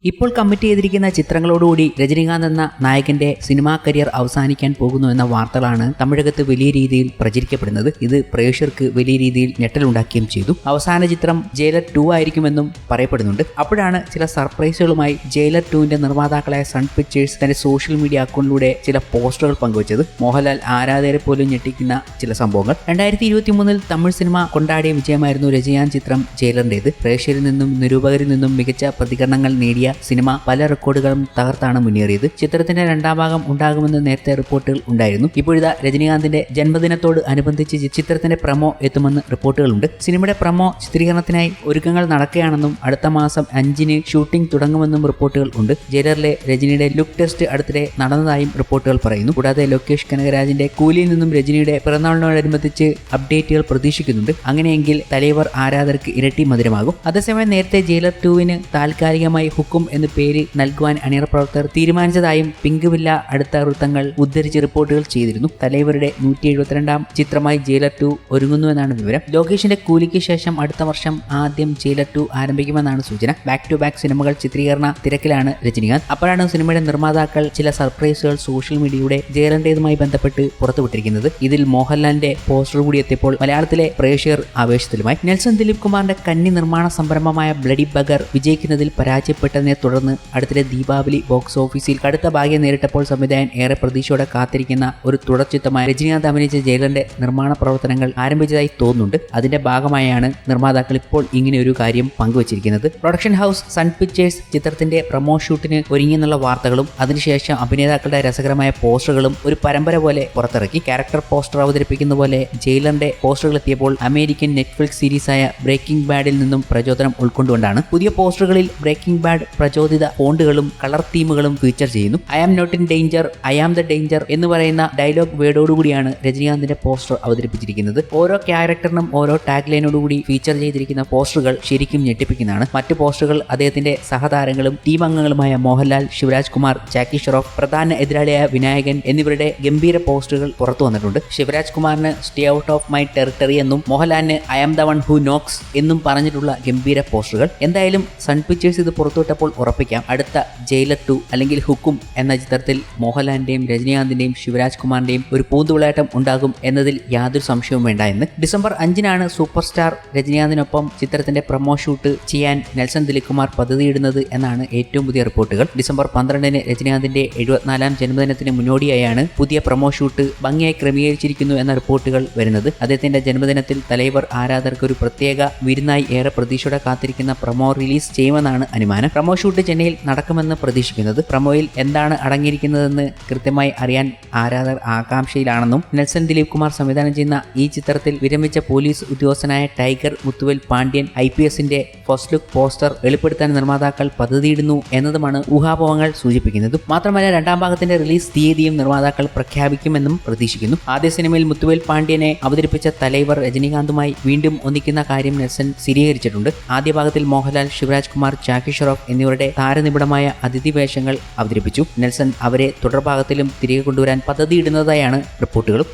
ഇപ്പോൾ കമ്മിറ്റ് ചെയ്തിരിക്കുന്ന ചിത്രങ്ങളോടുകൂടി രജനീകാന്ത് എന്ന നായകന്റെ സിനിമാ കരിയർ അവസാനിക്കാൻ പോകുന്നു എന്ന വാർത്തകളാണ് തമിഴകത്ത് വലിയ രീതിയിൽ പ്രചരിക്കപ്പെടുന്നത്. ഇത് പ്രേക്ഷകർക്ക് വലിയ രീതിയിൽ ഞെട്ടലുണ്ടാക്കുകയും ചെയ്തു. അവസാന ചിത്രം ജയിലർ 2 ആയിരിക്കുമെന്നും പറയപ്പെടുന്നുണ്ട്. അപ്പോഴാണ് ചില സർപ്രൈസുകളുമായി ജയിലർ 2ന്റെ നിർമ്മാതാക്കളായ സൺ പിക്ചേഴ്സ് തന്റെ സോഷ്യൽ മീഡിയ അക്കൗണ്ടിലൂടെ ചില പോസ്റ്ററുകൾ പങ്കുവച്ചത്. മോഹൻലാൽ ആരാധകരെ പോലും ഞെട്ടിക്കുന്ന ചില സംഭവങ്ങൾ. 2023 തമിഴ് സിനിമ കൊണ്ടാടിയ വിജയമായിരുന്നു രജനീകാന്ത് ചിത്രം ജയിലറിന്റേത്. പ്രേക്ഷകരിൽ നിന്നും നിരൂപകരിൽ നിന്നും മികച്ച പ്രതികരണങ്ങൾ നേടിയ സിനിമ പല റെക്കോർഡുകളും തകർത്താണ് മുന്നേറിയത്. ചിത്രത്തിന്റെ രണ്ടാം ഭാഗം ഉണ്ടാകുമെന്ന് നേരത്തെ റിപ്പോർട്ടുകൾ ഉണ്ടായിരുന്നു. ഇപ്പോഴിതാ രജനീകാന്തിന്റെ ജന്മദിനത്തോട് അനുബന്ധിച്ച് ചിത്രത്തിന്റെ പ്രമോ എത്തുമെന്ന് റിപ്പോർട്ടുകളുണ്ട്. സിനിമയുടെ പ്രമോ ചിത്രീകരണത്തിനായി ഒരുക്കങ്ങൾ നടക്കുകയാണെന്നും അടുത്ത മാസം 5-ന് ഷൂട്ടിംഗ് തുടങ്ങുമെന്നും റിപ്പോർട്ടുകൾ ഉണ്ട്. ജയിലറിലെ രജനിയുടെ ലുക്ക് ടെസ്റ്റ് അടുത്തിടെ നടന്നതായും റിപ്പോർട്ടുകൾ പറയുന്നു. കൂടാതെ ലോകേഷ് കനകരാജിന്റെ കൂലിയിൽ നിന്നും രജനിയുടെ പിറന്നാളിനോടനുബന്ധിച്ച് അപ്ഡേറ്റുകൾ പ്രതീക്ഷിക്കുന്നുണ്ട്. അങ്ങനെയെങ്കിൽ തലൈവർ ആരാധകർക്ക് ഇരട്ടി മധുരമാകും. അതേസമയം നേരത്തെ ജയിലർ 2-ന് താൽക്കാലികമായി ഹുക്കും എന്ന് പേര് നൽകുവാൻ അണിയറ പ്രവർത്തകർ തീരുമാനിച്ചതായും പിങ്ക് വില്ല അടുത്ത വൃത്തങ്ങൾ ഉദ്ധരിച്ച് റിപ്പോർട്ടുകൾ ചെയ്തിരുന്നു. തലൈവരുടെ 172ാം ചിത്രമായി ജയിലർ 2 ഒരുങ്ങുന്നുവെന്നാണ് വിവരം. ലോകേഷിന്റെ കൂലിക്ക് ശേഷം അടുത്ത വർഷം ആദ്യം ജയിലർ 2 ആരംഭിക്കുമെന്നാണ് സൂചന. ബാക്ക് ടു ബാക്ക് സിനിമകൾ ചിത്രീകരണ തിരക്കിലാണ് രജനീകാന്ത്. അപ്പോഴാണ് സിനിമയുടെ നിർമ്മാതാക്കൾ ചില സർപ്രൈസുകൾ സോഷ്യൽ മീഡിയയുടെ ജയിലറിന്റേതുമായി ബന്ധപ്പെട്ട് പുറത്തുവിട്ടിരിക്കുന്നത്. ഇതിൽ മോഹൻലാലിന്റെ പോസ്റ്റർ കൂടി എത്തിയപ്പോൾ മലയാളത്തിലെ പ്രേക്ഷകർ ആവേശത്തിലുമായി. നെൽസൺ ദിലീപ് കുമാറിന്റെ കന്നി നിർമ്മാണ സംരംഭമായ ബ്ലഡി ബഗർ വിജയിക്കുന്നതിൽ പരാജയപ്പെട്ടതിനെ തുടർന്ന് അടുത്തിടെ ദീപാവലി ബോക്സ് ഓഫീസിൽ കടുത്ത ഭാഗ്യം നേരിട്ടപ്പോൾ സംവിധായകൻ ഏറെ പ്രതീക്ഷയോടെ കാത്തിരിക്കുന്ന ഒരു തുടർചിത്രമായ രജനീകാന്ത് അഭിനയിച്ച ജയിലറിന്റെ നിർമ്മാണ പ്രവർത്തനങ്ങൾ ആരംഭിച്ചതായി തോന്നുന്നുണ്ട്. അതിന്റെ ഭാഗമായാണ് നിർമ്മാതാക്കൾ ഇപ്പോൾ ഇങ്ങനെ ഒരു കാര്യം പങ്കുവച്ചിരിക്കുന്നത്. പ്രൊഡക്ഷൻ ഹൗസ് സൺ പിക്ചേഴ്സ് ചിത്രത്തിന്റെ പ്രമോ ഷൂട്ടിന് ഒരുങ്ങിയെന്നുള്ള വാർത്തകളും അതിനുശേഷം അഭിനേതാക്കളുടെ രസകരമായ പോസ്റ്ററുകളും ഒരു പരമ്പര പോലെ പുറത്തിറക്കി. ക്യാരക്ടർ പോസ്റ്റർ അവതരിപ്പിക്കുന്ന പോലെ ജയിലറിന്റെ പോസ്റ്ററുകൾ എത്തിയപ്പോൾ അമേരിക്കൻ നെറ്റ്ഫ്ലിക്സ് സീരീസായ ബ്രേക്കിംഗ് ബാഡിൽ നിന്നും പ്രചോദനം ഉൾക്കൊണ്ടുകൊണ്ടാണ്. പുതിയ പോസ്റ്ററുകളിൽ ബ്രേക്കിംഗ് ബാഡ് പ്രചോദിത ഫോണ്ടുകളും കളർ തീമുകളും ഫീച്ചർ ചെയ്യുന്നു. I am not in danger, I am the danger എന്ന് പറയുന്ന ഡയലോഗ് വേർഡോടുകൂടിയാണ് രജനീകാന്തിന്റെ പോസ്റ്റർ അവതരിപ്പിച്ചിരിക്കുന്നത്. ഓരോ ക്യാരക്ടറിനും ഓരോ ടാഗ് ലൈനോടുകൂടി ഫീച്ചർ ചെയ്തിരിക്കുന്ന പോസ്റ്ററുകൾ ശരിക്കും ഞെട്ടിപ്പിക്കുന്നതാണ്. മറ്റ് പോസ്റ്ററുകൾ അദ്ദേഹത്തിന്റെ സഹതാരങ്ങളും ടീം അംഗങ്ങളുമായ മോഹൻലാൽ, ശിവരാജ് കുമാർ, ജാക്കി ഷെറോഫ്, പ്രധാന എതിരാളിയായ വിനായകൻ എന്നിവരുടെ ഗംഭീര പോസ്റ്ററുകൾ പുറത്തു വന്നിട്ടുണ്ട്. ശിവരാജ് കുമാറിന് stay out of my territory എന്നും മോഹൻലാലിന് I am the one who knows എന്നും പറഞ്ഞിട്ടുള്ള ഗംഭീര പോസ്റ്ററുകൾ. എന്തായാലും സൺ പിക്ചേഴ്സ് ഇത് പുറത്തുവിട്ടപ്പോൾ ഉറപ്പിക്കാം, അടുത്ത ജയിലർ 2 അല്ലെങ്കിൽ ഹുക്കും എന്ന ചിത്രത്തിൽ മോഹൻലാലിന്റെയും രജനീകാന്തിന്റെയും ശിവരാജ് കുമാറിന്റെയും ഒരു പൂന്തുവിളാട്ടം ഉണ്ടാകും എന്നതിൽ യാതൊരു സംശയവും വേണ്ട എന്ന്. ഡിസംബർ 5-നാണ് സൂപ്പർ സ്റ്റാർ രജനീകാന്തിനൊപ്പം ചിത്രത്തിന്റെ പ്രമോ ഷൂട്ട് ചെയ്യാൻ നെൽസൺ ദിലീപ് കുമാർ പദ്ധതിയിടുന്നത് എന്നാണ് ഏറ്റവും പുതിയ റിപ്പോർട്ടുകൾ. ഡിസംബർ 12-ന് രജനീകാന്തിന്റെ 74ാം ജന്മദിനത്തിന് മുന്നോടിയായാണ് പുതിയ പ്രമോ ഷൂട്ട് ഭംഗിയായി ക്രമീകരിച്ചിരിക്കുന്നു എന്ന റിപ്പോർട്ടുകൾ വരുന്നത്. അദ്ദേഹത്തിന്റെ ജന്മദിനത്തിൽ തലൈവർ ആരാധകർക്ക് ഒരു പ്രത്യേക വിരുന്നായി ഏറെ പ്രതീക്ഷയോടെ കാത്തിരിക്കുന്ന പ്രമോ റിലീസ് ചെയ്യുമെന്നാണ് അനുമാനം. പ്രമോ ഷൂട്ട് ചെന്നൈയിൽ നടക്കുമെന്ന് പ്രതീക്ഷിക്കുന്നത്. പ്രമോയിൽ എന്താണ് അടങ്ങിയിരിക്കുന്നതെന്ന് കൃത്യമായി അറിയാൻ ആരാധകർ ആകാംക്ഷയിലാണെന്നും നെൽസൺ ദിലീപ് കുമാർ സംവിധാനം ചെയ്യുന്ന ഈ ചിത്രത്തിൽ വിരമിച്ച പോലീസ് ഉദ്യോഗസ്ഥനായ ടൈഗർ മുത്തുവേൽ പാണ്ഡ്യൻ IPSന്റെ ഫസ്റ്റ് ലുക്ക് പോസ്റ്റർ വെളിപ്പെടുത്താൻ നിർമ്മാതാക്കൾ പദ്ധതിയിടുന്നു എന്നതുമാണ് ഊഹാപോഹങ്ങൾ സൂചിപ്പിക്കുന്നത്. മാത്രമല്ല രണ്ടാം ഭാഗത്തിന്റെ റിലീസ് തീയതിയും നിർമ്മാതാക്കൾ പ്രഖ്യാപിക്കുമെന്നും പ്രതീക്ഷിക്കുന്നു. ആദ്യ സിനിമയിൽ മുത്തുവേൽ പാണ്ഡ്യനെ അവതരിപ്പിച്ച തലൈവർ രജനീകാന്തുമായി വീണ്ടും ഒന്നിക്കുന്ന കാര്യം നെൽസൺ സ്ഥിരീകരിച്ചിട്ടുണ്ട്. ആദ്യ ഭാഗത്തിൽ മോഹൻലാൽ, ശിവരാജ് കുമാർ, ജാക്കി ഷെറോഫ് എന്നിവരുടെ താരനിബിഡമായ അതിഥി വേഷങ്ങൾ അവതരിപ്പിച്ചു. നെൽസൺ അവരെ തുടർഭാഗത്തിലും തിരികെ കൊണ്ടുവരാൻ പദ്ധതിയിടുന്നതായാണ് റിപ്പോർട്ടുകളും.